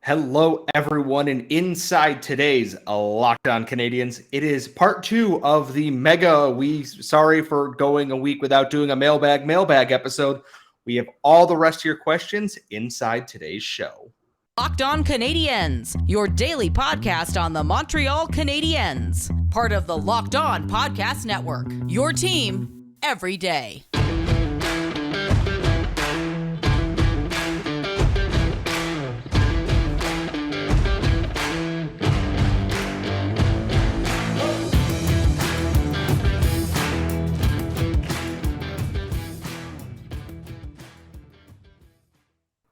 Hello, everyone, and inside today's Locked On Canadiens, it is part 2 of the mega. Sorry for going a week without doing a mailbag episode. We have all the rest of your questions inside today's show. Locked On Canadiens, your daily podcast on the Montreal Canadiens, part of the Locked On Podcast Network. Your team every day.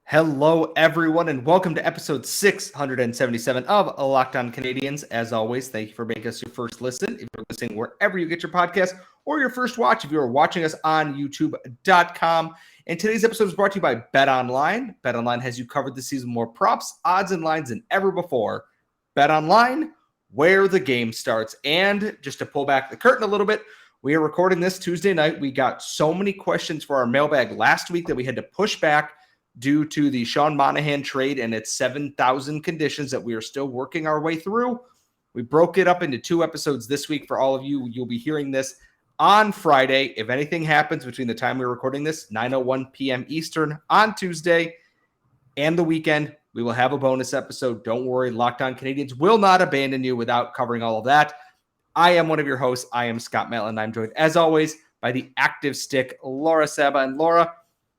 Hello, everyone, and welcome to episode 677 of Locked On Canadiens. As always, thank you for making us your first listen. If you're listening wherever you get your podcast, or your first watch if you're watching us on YouTube.com. And today's episode is brought to you by BetOnline. BetOnline has you covered this season, more props, odds, and lines than ever before. BetOnline, where the game starts. And just to pull back the curtain a little bit, we are recording this Tuesday night. We got so many questions for our mailbag last week that we had to push back due to the Sean Monahan trade and its 7,000 conditions that we are still working our way through. We broke it up into 2 episodes this week for all of you. You'll be hearing this on Friday. If anything happens between the time we're recording this, 9:01 p.m. Eastern on Tuesday and the weekend, we will have a bonus episode. Don't worry, Locked On Canadiens will not abandon you without covering all of that. I am one of your hosts. I am Scott Matlin. I'm joined, as always, by the active stick, Laura Saba. And Laura,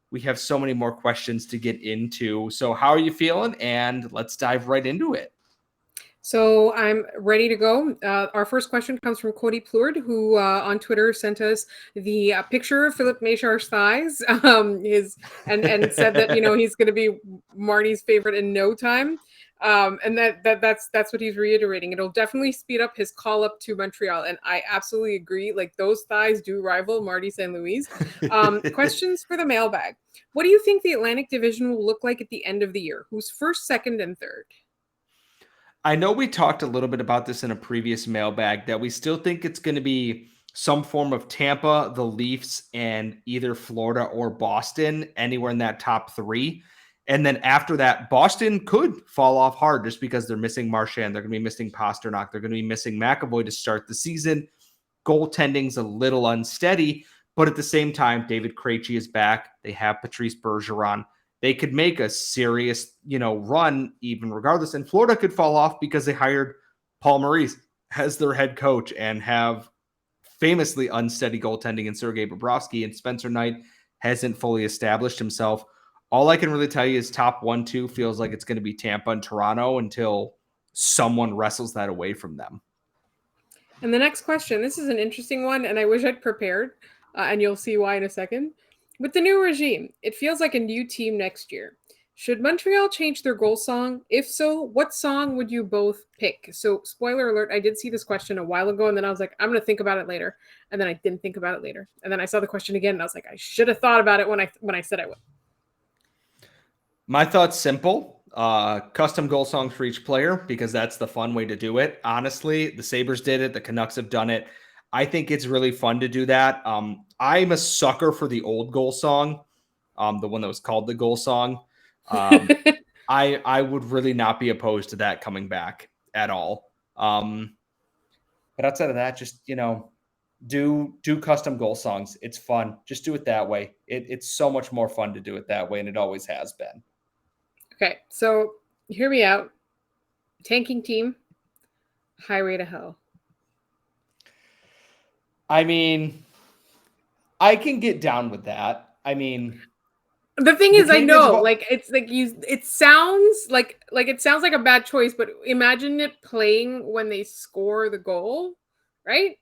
we have so many more questions to get into. So how are you feeling? And let's dive right into it. So I'm ready to go. Our first question comes from Cody Plourde, who on Twitter sent us the picture of Philippe Méchar's thighs, and said that he's going to be Marty's favorite in no time. And that's what he's reiterating. It'll definitely speed up his call up to Montreal. And I absolutely agree. Like, those thighs do rival Marty St. Louis. Questions for the mailbag. What do you think the Atlantic Division will look like at the end of the year? Who's first, second, and third? I know we talked a little bit about this in a previous mailbag, that we still think it's going to be some form of Tampa, the Leafs, and either Florida or Boston, anywhere in that top 3. And then after that, Boston could fall off hard just because they're missing Marchand. They're going to be missing Pasternak. They're going to be missing McAvoy to start the season. Goaltending's a little unsteady, but at the same time, David Krejci is back. They have Patrice Bergeron. They could make a serious, run even regardless. And Florida could fall off because they hired Paul Maurice as their head coach and have famously unsteady goaltending in Sergei Bobrovsky, and Spencer Knight hasn't fully established himself. All I can really tell you is top 1-2 feels like it's going to be Tampa and Toronto until someone wrestles that away from them. And the next question, this is an interesting one, and I wish I'd prepared, and you'll see why in a second. With the new regime, it feels like a new team next year. Should Montreal change their goal song? If so, what song would you both pick? So, spoiler alert, I did see this question a while ago, and then I was like, I'm going to think about it later. And then I didn't think about it later. And then I saw the question again, and I was like, I should have thought about it when I said I would. My thought's simple. Custom goal songs for each player, because that's the fun way to do it. Honestly, the Sabres did it. The Canucks have done it. I think it's really fun to do that. I'm a sucker for the old goal song, the one that was called the goal song. I would really not be opposed to that coming back at all. But outside of that, just, do custom goal songs. It's fun. Just do it that way. It's so much more fun to do it that way, and it always has been. Okay, so hear me out. Tanking team, Highway to Hell. I mean, I can get down with that. I mean, the thing is, I know, it sounds like a bad choice, but imagine it playing when they score the goal, right?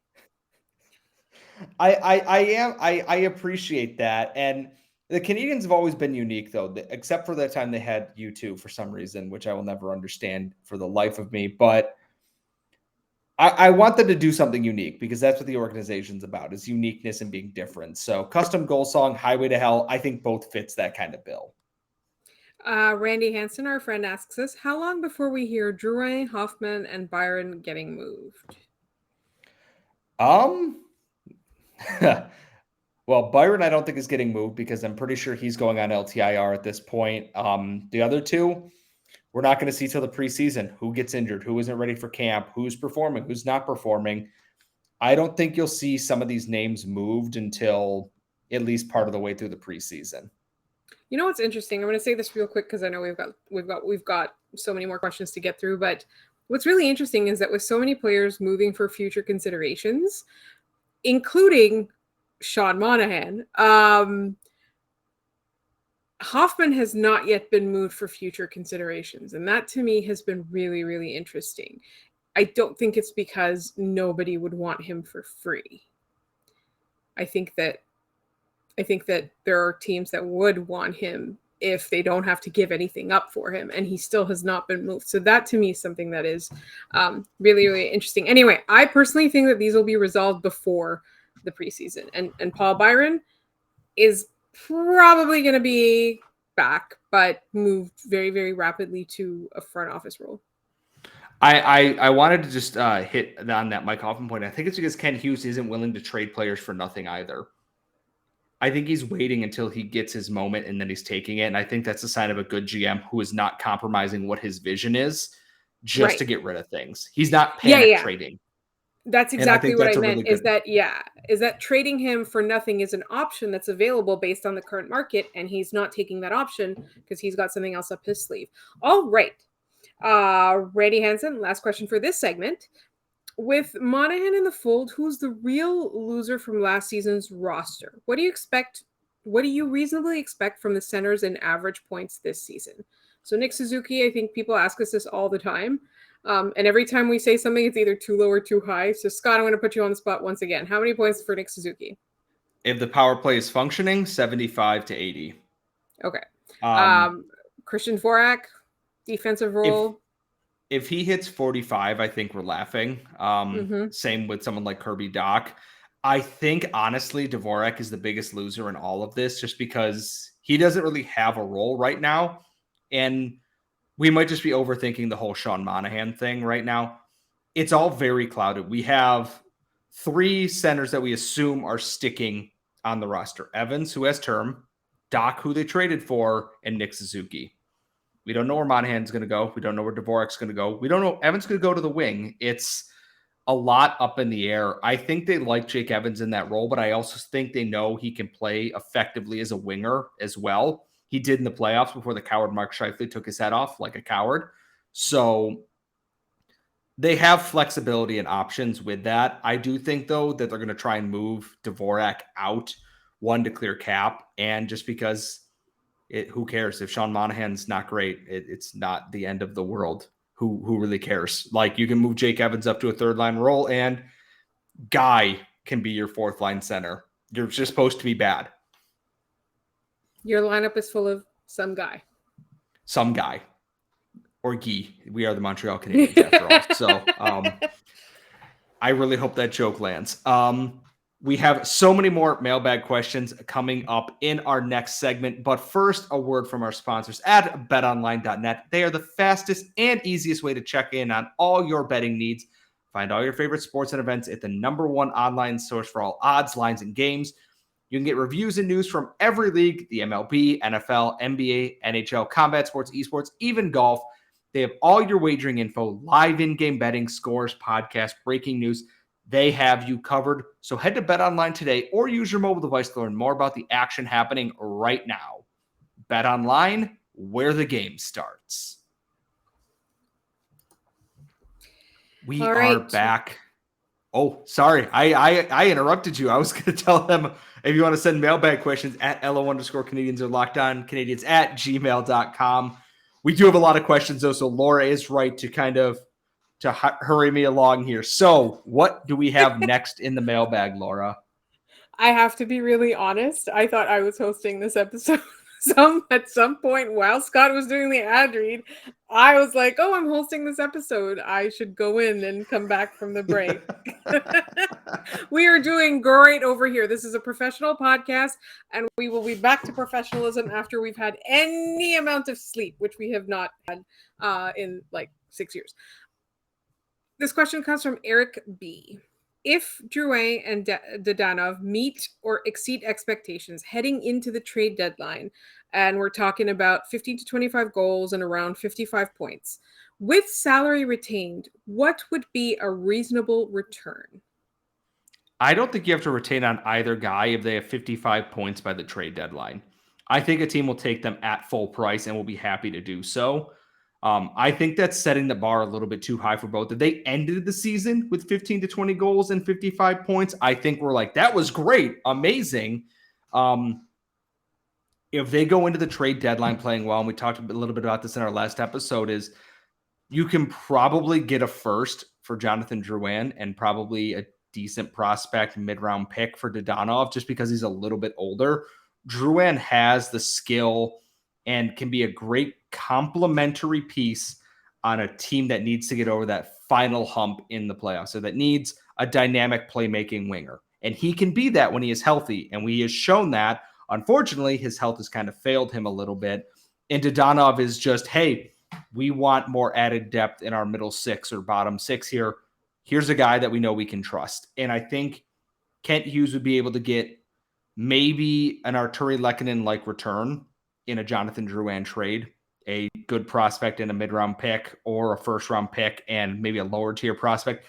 I appreciate that. And the Canadiens have always been unique, though, except for the time they had U2 for some reason, which I will never understand for the life of me. But I want them to do something unique, because that's what the organization's about, is uniqueness and being different. So custom goal song, Highway to Hell, I think both fits that kind of bill. Randy Hansen, our friend, asks us, how long before we hear Drouin, Hoffman, and Byron getting moved? Well, Byron, I don't think is getting moved, because I'm pretty sure he's going on LTIR at this point. The other two, We're not going to see till the preseason who gets injured, who isn't ready for camp, who's performing, who's not performing. I don't think you'll see some of these names moved until at least part of the way through the preseason. You know what's interesting? I'm going to say this real quick because I know we've got so many more questions to get through. But what's really interesting is that with so many players moving for future considerations, including Sean Monahan, Hoffman has not yet been moved for future considerations. And that to me has been really, really interesting. I don't think it's because nobody would want him for free. I think that there are teams that would want him if they don't have to give anything up for him, and he still has not been moved. So that to me is something that is really, really interesting. Anyway, I personally think that these will be resolved before the preseason, and Paul Byron is probably going to be back, but moved very, very rapidly to a front office role. I wanted to just hit on that Mike Hoffman point. I think it's because Ken Hughes isn't willing to trade players for nothing either. I think he's waiting until he gets his moment and then he's taking it. And I think that's a sign of a good GM who is not compromising what his vision is just to get rid of things. He's not panic trading. That's exactly what I meant, is that trading him for nothing is an option that's available based on the current market, and he's not taking that option because he's got something else up his sleeve. All right. Randy Hansen, last question for this segment. With Monahan in the fold, who's the real loser from last season's roster? What do you reasonably expect from the centers in average points this season? So Nick Suzuki, I think people ask us this all the time. And every time we say something, it's either too low or too high. So Scott, I'm going to put you on the spot once again. How many points for Nick Suzuki? If the power play is functioning, 75 to 80. Okay. Christian Dvorak, defensive role. If he hits 45, I think we're laughing. Same with someone like Kirby Dach. I think, honestly, Dvorak is the biggest loser in all of this just because he doesn't really have a role right now. And we might just be overthinking the whole Sean Monahan thing right now. It's all very clouded. We have 3 centers that we assume are sticking on the roster. Evans, who has term, Dach, who they traded for, and Nick Suzuki. We don't know where Monahan's going to go. We don't know where Dvorak's going to go. We don't know Evans going to go to the wing. It's a lot up in the air. I think they like Jake Evans in that role, but I also think they know he can play effectively as a winger as well. He did in the playoffs before the coward Mark Scheifele took his head off like a coward. So they have flexibility and options with that. I do think, though, that they're going to try and move Dvorak out, one, to clear cap, and just because who cares? If Sean Monahan's not great, it's not the end of the world. Who really cares? Like, you can move Jake Evans up to a third line role, and Guy can be your fourth line center. You're just supposed to be bad. Your lineup is full of some guy. Some guy. Or Guy. We are the Montreal Canadiens after all. So I really hope that joke lands. We have so many more mailbag questions coming up in our next segment. But first, a word from our sponsors at betonline.net. They are the fastest and easiest way to check in on all your betting needs. Find all your favorite sports and events at the #1 online source for all odds, lines, and games. You can get reviews and news from every league, the MLB, NFL, NBA, NHL, combat sports, esports, even golf. They have all your wagering info, live in-game betting, scores, podcasts, breaking news. They have you covered. So head to BetOnline today or use your mobile device to learn more about the action happening right now. BetOnline, where the game starts. We are back. Oh, sorry. I interrupted you. I was going to tell them if you want to send mailbag questions at LO_Canadiens or LockedOnCanadiens at gmail.com. We do have a lot of questions, though, so Laura is right to hurry me along here. So what do we have next in the mailbag, Laura? I have to be really honest. I thought I was hosting this episode at some point while Scott was doing the ad read. I was like, oh, I'm hosting this episode. I should go in and come back from the break. We are doing great over here. This is a professional podcast, and we will be back to professionalism after we've had any amount of sleep, which we have not had in like 6 years. This question comes from Eric B. If Drouin and Dadonov meet or exceed expectations heading into the trade deadline, and we're talking about 15 to 25 goals and around 55 points. With salary retained, what would be a reasonable return? I don't think you have to retain on either guy if they have 55 points by the trade deadline. I think a team will take them at full price and will be happy to do so. I think that's setting the bar a little bit too high for both. If they ended the season with 15 to 20 goals and 55 points, I think we're like, that was great, amazing. If they go into the trade deadline playing well, and we talked a little bit about this in our last episode, is you can probably get a first for Jonathan Drouin and probably a decent prospect mid-round pick for Dadonov just because he's a little bit older. Drouin has the skill and can be a great complementary piece on a team that needs to get over that final hump in the playoffs. So that needs a dynamic playmaking winger. And he can be that when he is healthy. And he has shown that. Unfortunately, his health has kind of failed him a little bit. And Dadonov is just, hey, we want more added depth in our middle six or bottom six here. Here's a guy that we know we can trust. And I think Kent Hughes would be able to get maybe an Arturi Lehkonen-like return in a Jonathan Drouin trade, a good prospect and a mid-round pick or a first-round pick and maybe a lower-tier prospect.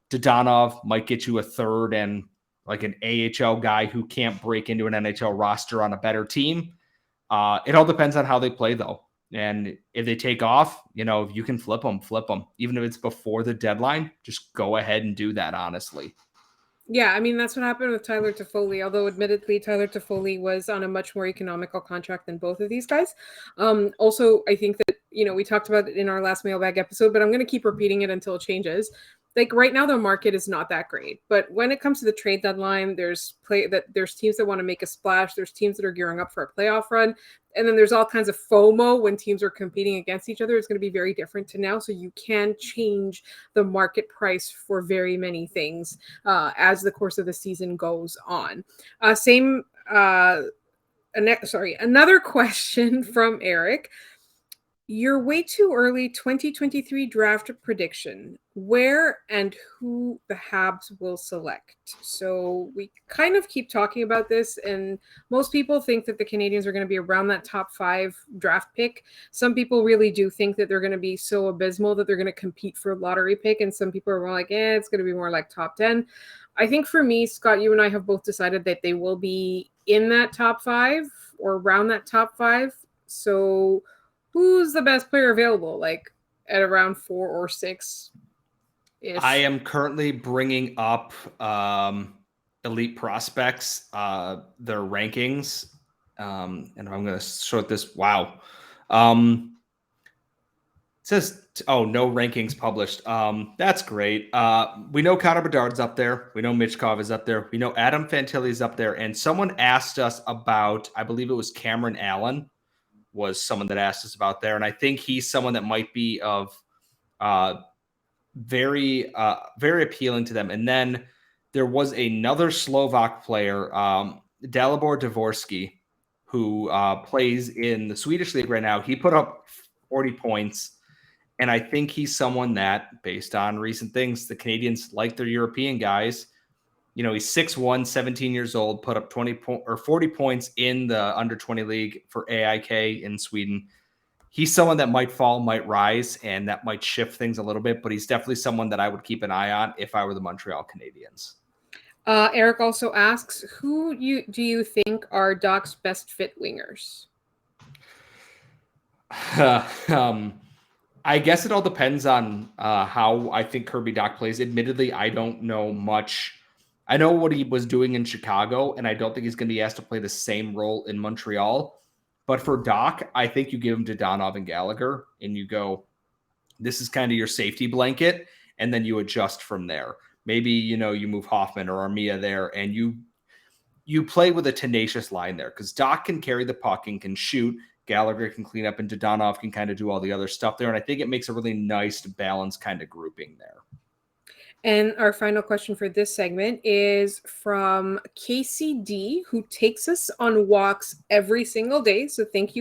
Dadonov might get you a third and like an AHL guy who can't break into an NHL roster on a better team. It all depends on how they play, though. And if they take off, if you can flip them. Even if it's before the deadline, just go ahead and do that, honestly. Yeah, I mean, that's what happened with Tyler Toffoli, although admittedly, Tyler Toffoli was on a much more economical contract than both of these guys. Also, I think that, we talked about it in our last mailbag episode, but I'm going to keep repeating it until it changes. Like right now, the market is not that great, but when it comes to the trade deadline, there's teams that want to make a splash. There's teams that are gearing up for a playoff run. And then there's all kinds of FOMO when teams are competing against each other. It's going to be very different to now. So you can change the market price for very many things as the course of the season goes on. Another question from Eric. Your way too early 2023 draft prediction, where and who the Habs will select. So we kind of keep talking about this, and most people think that the Canadiens are going to be around that top 5 draft pick. Some people really do think that they're going to be so abysmal that they're going to compete for a lottery pick, and some people are more like, it's going to be more like top 10. I think for me, Scott, you and I have both decided that they will be in that top 5 or around that top 5. So who's the best player available, like at around 4 or 6? I am currently bringing up Elite Prospects, their rankings, and I'm going to sort this. Wow. It says, no rankings published. That's great. We know Connor Bedard's up there. We know Michkov is up there. We know Adam Fantilli is up there. And someone asked us about, I believe it was Cameron Allen, was someone that asked us about there. And I think he's someone that might be of very appealing to them. And then there was another Slovak player, Dalibor Dvorsky, who plays in the Swedish league right now. He put up 40 points. And I think he's someone that, based on recent things, the Canadiens like their European guys. He's 6'1", 17 years old, put up 40 points in the under 20 league for AIK in Sweden. He's someone that might fall, might rise, and that might shift things a little bit, but he's definitely someone that I would keep an eye on if I were the Montreal Canadiens. Eric also asks, who do you think are Doc's best fit wingers? I guess it all depends on how I think Kirby Dach plays. Admittedly, I don't know much. I know what he was doing in Chicago, and I don't think he's going to be asked to play the same role in Montreal. But for Dach, I think you give him to Dadonov and Gallagher, and you go, this is kind of your safety blanket, and then you adjust from there. Maybe, you move Hoffman or Armia there, and you play with a tenacious line there, because Dach can carry the puck and can shoot. Gallagher can clean up, and Dadonov can kind of do all the other stuff there. And I think it makes a really nice, balanced kind of grouping there. And our final question for this segment is from KCD, who takes us on walks every single day. So thank you.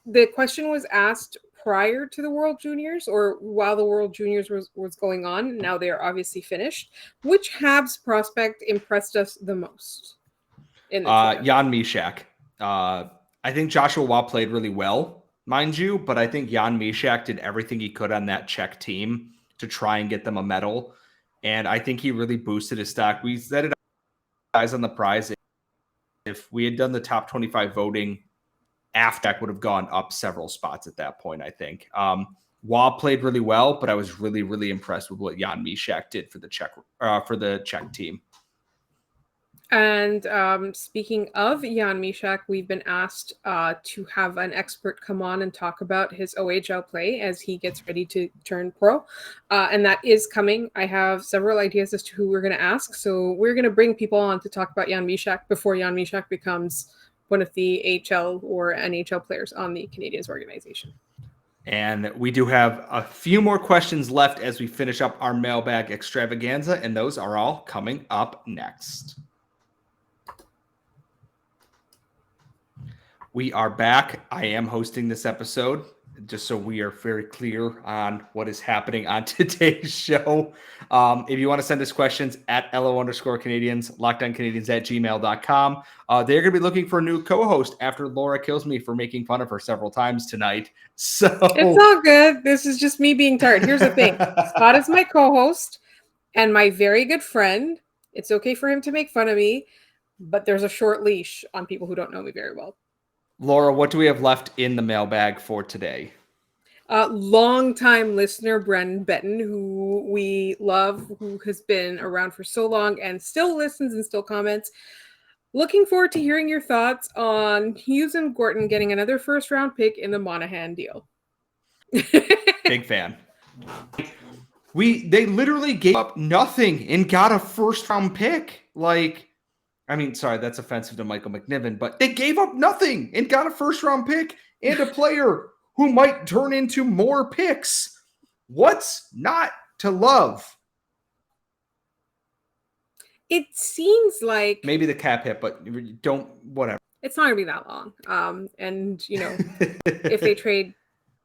The question was asked prior to the World Juniors or while the World Juniors was going on. Now they are obviously finished. Which Habs prospect impressed us the most? Jan Mysak. I think Joshua Waugh played really well, mind you, but I think Jan Mysak did everything he could on that Czech team to try and get them a medal. And I think he really boosted his stock. We said it guys on the prize. If we had done the top 25 voting, Aftak would have gone up several spots at that point, I think. Waugh played really well, but I was really, really impressed with what Jan Mysak did for the Czech team. And speaking of Jan Mysak, we've been asked to have an expert come on and talk about his OHL play as he gets ready to turn pro. And that is coming. I have several ideas as to who we're going to ask. So we're going to bring people on to talk about Jan Mysak before Jan Mysak becomes one of the AHL or NHL players on the Canadiens organization. And we do have a few more questions left as we finish up our mailbag extravaganza, and those are all coming up next. We are back. I am hosting this episode, just so we are very clear on what is happening on today's show. If you want to send us questions at LO_Canadiens, LockedOnCanadiens@gmail.com. They're going to be looking for a new co-host after Laura kills me for making fun of her several times tonight. So it's all good. This is just me being tired. Here's the thing. Scott is my co-host and my very good friend. It's okay for him to make fun of me, but there's a short leash on people who don't know me very well. Laura, what do we have left in the mailbag for today? Long-time listener Brendan Betton, who we love, who has been around for so long and still listens and still comments. Looking forward to hearing your thoughts on Hughes and Gorton getting another first-round pick in the Monahan deal. Big fan. They literally gave up nothing and got a first-round pick. Sorry, that's offensive to Michael McNiven, but they gave up nothing and got a first-round pick and a player who might turn into more picks. What's not to love? It seems like... maybe the cap hit, but whatever. It's not going to be that long. If they trade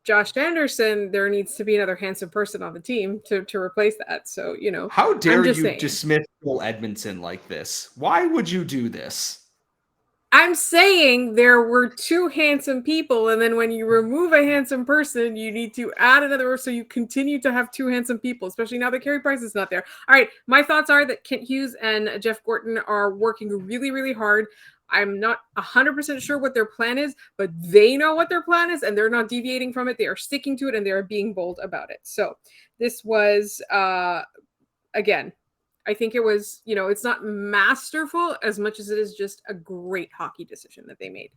Josh Anderson, there needs to be another handsome person on the team to replace that. So, How dare you dismiss Joel Edmondson like this? Why would you do this? I'm saying there were two handsome people, and then when you remove a handsome person, you need to add another, so you continue to have two handsome people, especially now that Carey Price is not there. All right, my thoughts are that Kent Hughes and Jeff Gorton are working really, really hard. I'm not 100% sure what their plan is, but they know what their plan is, and they're not deviating from it. They are sticking to it, and they are being bold about it. So this was, again, I think it was, it's not masterful as much as it is just a great hockey decision that they made.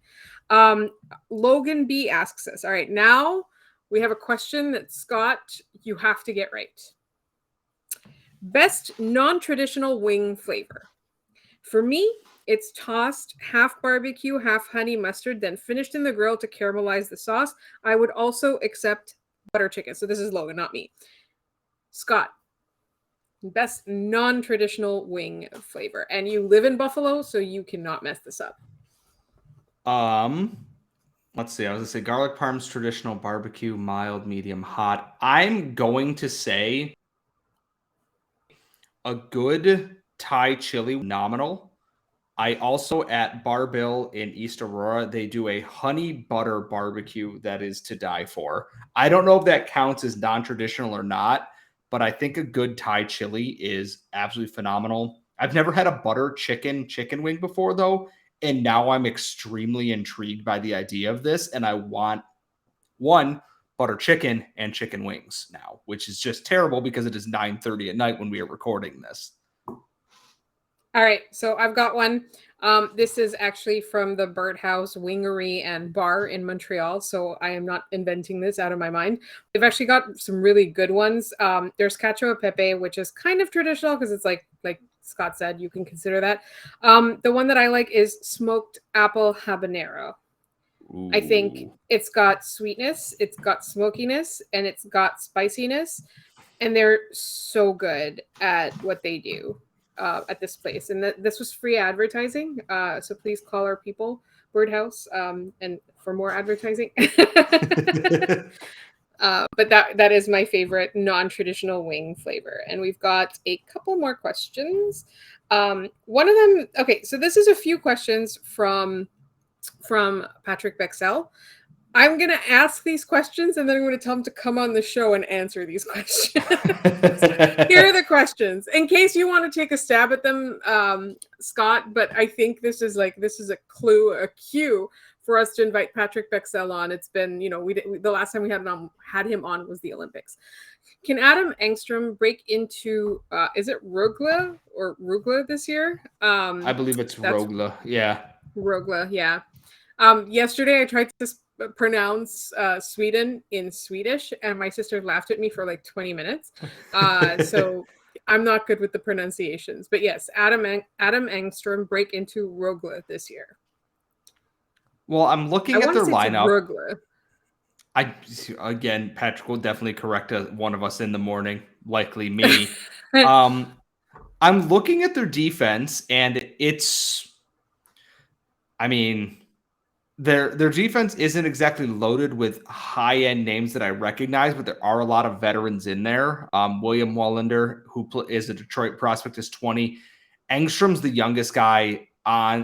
Logan B asks us, all right, now we have a question that, Scott, you have to get right. Best non-traditional wing flavor. For me, it's tossed half barbecue, half honey mustard, then finished in the grill to caramelize the sauce. I would also accept butter chicken. So this is Logan, not me. Scott, best non-traditional wing flavor. And you live in Buffalo, so you cannot mess this up. Let's see. I was going to say garlic parm's traditional, barbecue, mild, medium, hot. I'm going to say a good Thai chili, nominal. I also, at Bar Bill in East Aurora, they do a honey butter barbecue that is to die for. I don't know if that counts as non-traditional or not, but I think a good Thai chili is absolutely phenomenal. I've never had a butter chicken wing before, though, and now I'm extremely intrigued by the idea of this, and I want one butter chicken and chicken wings now, which is just terrible because it is 9:30 at night when we are recording this. All right, so I've got one. This is actually from the Birdhouse Wingery and Bar in Montreal, so I am not inventing this out of my mind. They've actually got some really good ones. There's cacio e pepe, which is kind of traditional because it's like Scott said, you can consider that. The one that I like is smoked apple habanero. Ooh. I think it's got sweetness, it's got smokiness, and it's got spiciness, and they're so good at what they do. At this place, and this was free advertising, so please call our people, Birdhouse, and for more advertising. But that is my favorite non-traditional wing flavor, and we've got a couple more questions. One of them, okay, so this is a few questions from from Patrick Bexell. I'm going to ask these questions and then I'm going to tell him to come on the show and answer these questions. Here are the questions in case you want to take a stab at them, Scott. But I think this is a cue for us to invite Patrick Bexell on. It's been, the last time we had him on was the Olympics. Can Adam Engstrom break into, is it Rugla this year? I believe it's Rogla. Yeah. Rogla, yeah. Yesterday I tried to pronounce Sweden in Swedish and my sister laughed at me for like 20 minutes. So I'm not good with the pronunciations. But yes, Adam Engstrom break into Rogla this year. Well, I'm looking at their lineup. Rogla. Patrick will definitely correct one of us in the morning, likely me. I'm looking at their defense, and their defense isn't exactly loaded with high-end names that I recognize, but there are a lot of veterans in there. William Wallander, who is a Detroit prospect, is 20. Engstrom's the youngest guy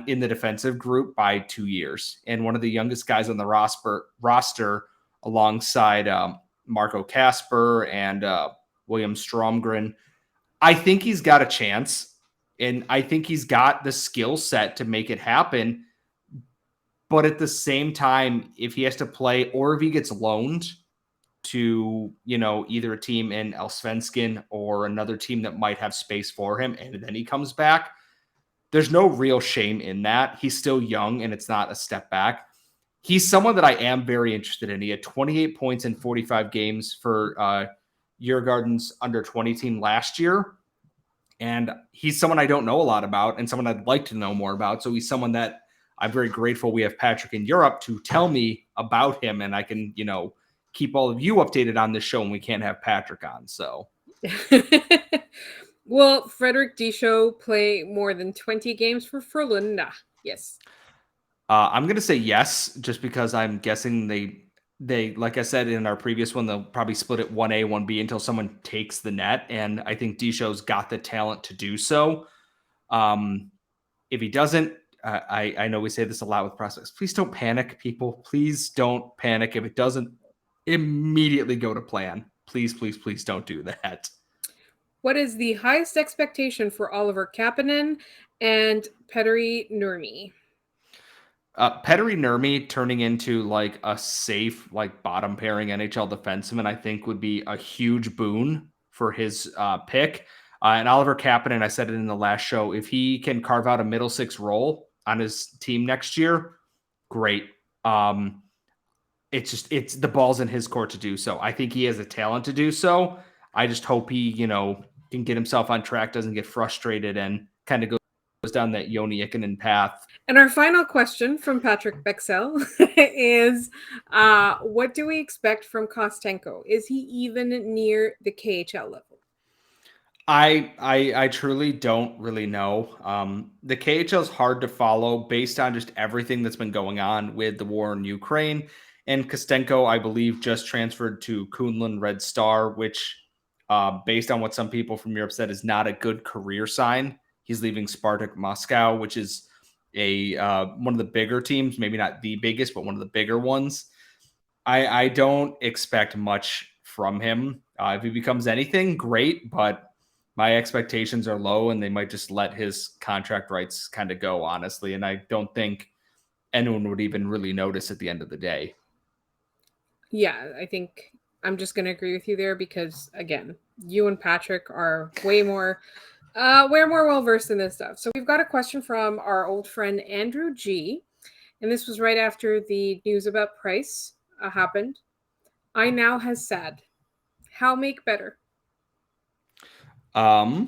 in the defensive group by 2 years, and one of the youngest guys on the roster alongside Marco Kasper and William Stromgren. I think he's got a chance, and I think he's got the skill set to make it happen. But at the same time, if he has to play or if he gets loaned to, either a team in Allsvenskan or another team that might have space for him, and then he comes back, there's no real shame in that. He's still young, and it's not a step back. He's someone that I am very interested in. He had 28 points in 45 games for Djurgården's under-20 team last year. And he's someone I don't know a lot about and someone I'd like to know more about. So he's someone that I'm very grateful we have Patrick in Europe to tell me about him. And I can, keep all of you updated on this show when we can't have Patrick on. So. Will Frederick Disho play more than 20 games for Frölunda? Yes. I'm going to say yes, just because I'm guessing they, like I said in our previous one, they'll probably split it 1A, 1B until someone takes the net. And I think Disho's got the talent to do so. If he doesn't, I know we say this a lot with prospects. Please don't panic, people. Please don't panic. If it doesn't, immediately go to plan. Please, please, please don't do that. What is the highest expectation for Oliver Kapanen and Petteri Nurmi? Petteri Nurmi turning into like a safe, like bottom pairing NHL defenseman, I think would be a huge boon for his pick. And Oliver Kapanen, I said it in the last show, if he can carve out a middle six role on his team next year, great. It's the ball's in his court to do so. I think he has a talent to do so. I just hope he, can get himself on track, doesn't get frustrated, and kind of goes down that Joni Ikonen path. And our final question from Patrick Bexell is, what do we expect from Kostenko? Is he even near the KHL level? I truly don't really know. The KHL is hard to follow based on just everything that's been going on with the war in Ukraine. And Kostenko, I believe, just transferred to Kunlun Red Star, which, based on what some people from Europe said, is not a good career sign. He's leaving Spartak Moscow, which is one of the bigger teams, maybe not the biggest, but one of the bigger ones. I don't expect much from him. If he becomes anything, great, but my expectations are low, and they might just let his contract rights kind of go, honestly. And I don't think anyone would even really notice at the end of the day. Yeah, I think I'm just going to agree with you there because, again, you and Patrick are way more well-versed in this stuff. So we've got a question from our old friend Andrew G. And this was right after the news about Price happened. I now has sad. How make better? Well,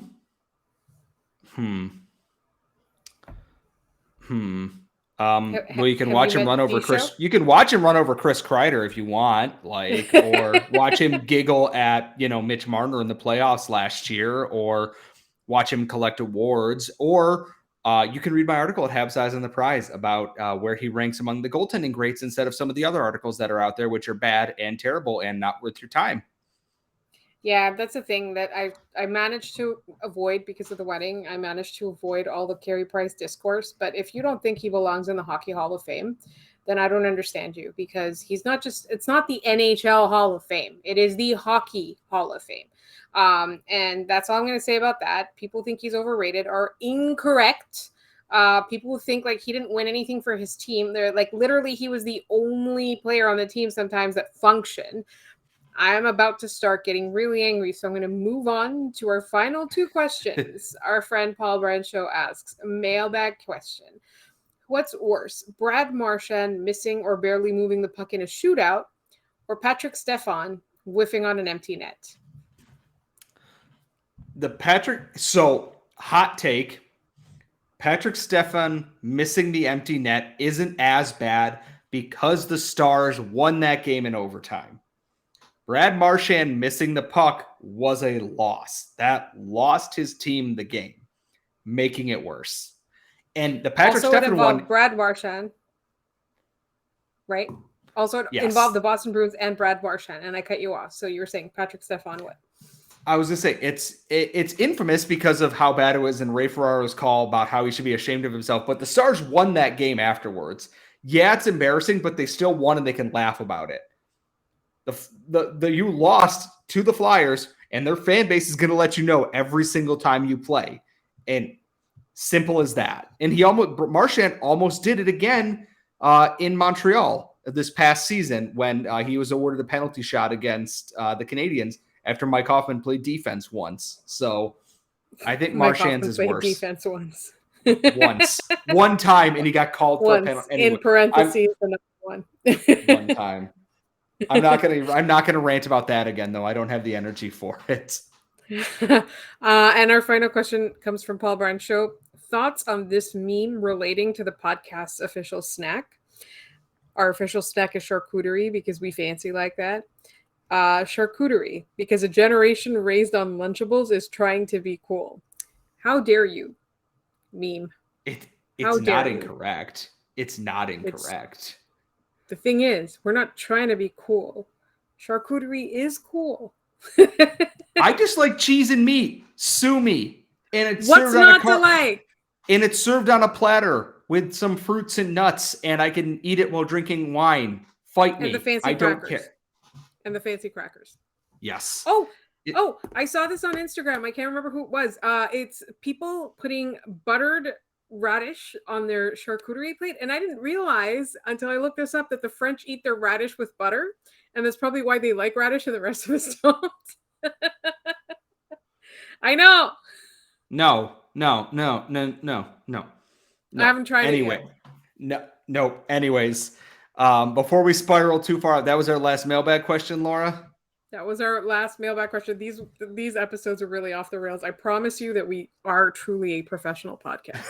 you can watch him run over Chris. You can watch him run over Chris Kreider if you want, or watch him giggle at Mitch Marner in the playoffs last year, or watch him collect awards, or you can read my article at Habs Eyes on the Prize about where he ranks among the goaltending greats instead of some of the other articles that are out there, which are bad and terrible and not worth your time. Yeah, that's the thing that I managed to avoid because of the wedding. I managed to avoid all the Carey Price discourse. But if you don't think he belongs in the Hockey Hall of Fame, then I don't understand you, because he's not just, it's not the NHL Hall of Fame. It is the Hockey Hall of Fame. And that's all I'm going to say about that. People think he's overrated are incorrect. People who think like he didn't win anything for his team. They're like, literally, he was the only player on the team sometimes that functioned. I am about to start getting really angry, so I'm going to move on to our final two questions. Our friend Paul Bradshaw asks a mailbag question. What's worse, Brad Marchand missing or barely moving the puck in a shootout, or Patrick Stefan whiffing on an empty net? Hot take, Patrick Stefan missing the empty net isn't as bad because the Stars won that game in overtime. Brad Marchand missing the puck was a loss. That lost his team the game, making it worse. And the Patrick also, Stefan it involved one, Brad Marchand, right? Also, it yes. involved the Boston Bruins and Brad Marchand, and I cut you off. So you were saying Patrick Stefan what? I was going to say, it's infamous because of how bad it was in Ray Ferraro's call about how he should be ashamed of himself. But the Stars won that game afterwards. Yeah, it's embarrassing, but they still won and they can laugh about it. You lost to the Flyers, and their fan base is going to let you know every single time you play. And simple as that. And Marchand almost did it again in Montreal this past season when he was awarded a penalty shot against the Canadiens after Mike Hoffman played defense once. So I think Marchand's is worse. Defense once. One time, and he got called for a penalty. Anyway, in parentheses, another one. One time. I'm not gonna rant about that again, though. I don't have the energy for it. And our final question comes from Paul Bradshaw. Thoughts on this meme relating to the podcast's official snack? Our official snack is charcuterie because we fancy like that. Charcuterie because a generation raised on Lunchables is trying to be cool. How dare you, meme? It's not incorrect. It's not incorrect. The thing is, we're not trying to be cool. Charcuterie is cool. I just like cheese and meat. Sue me. And it's what's not to like? And it's served on a platter with some fruits and nuts, and I can eat it while drinking wine. Fight me. And the fancy I crackers. Don't care. And the fancy crackers. Yes. Oh, I saw this on Instagram. I can't remember who it was. It's people putting buttered radish on their charcuterie plate, and I didn't realize until I looked this up that the French eat their radish with butter, and that's probably why they like radish and the rest of us don't. I know. No. I haven't tried it yet. No. Anyways, before we spiral too far, that was our last mailbag question, Laura. That was our last mailbag question. These episodes are really off the rails. I promise you that we are truly a professional podcast.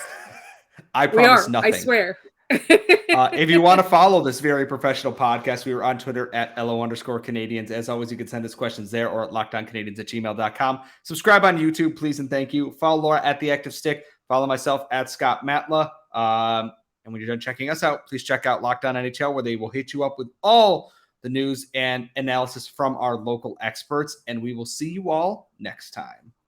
I promise nothing. I swear. If you want to follow this very professional podcast, we are on Twitter at @LO_Canadiens. As always, you can send us questions there or at lockedoncanadiens@gmail.com. Subscribe on YouTube, please and thank you. Follow Laura at The Active Stick. Follow myself at Scott Matla. And when you're done checking us out, please check out Locked On NHL, where they will hit you up with all the news and analysis from our local experts. And we will see you all next time.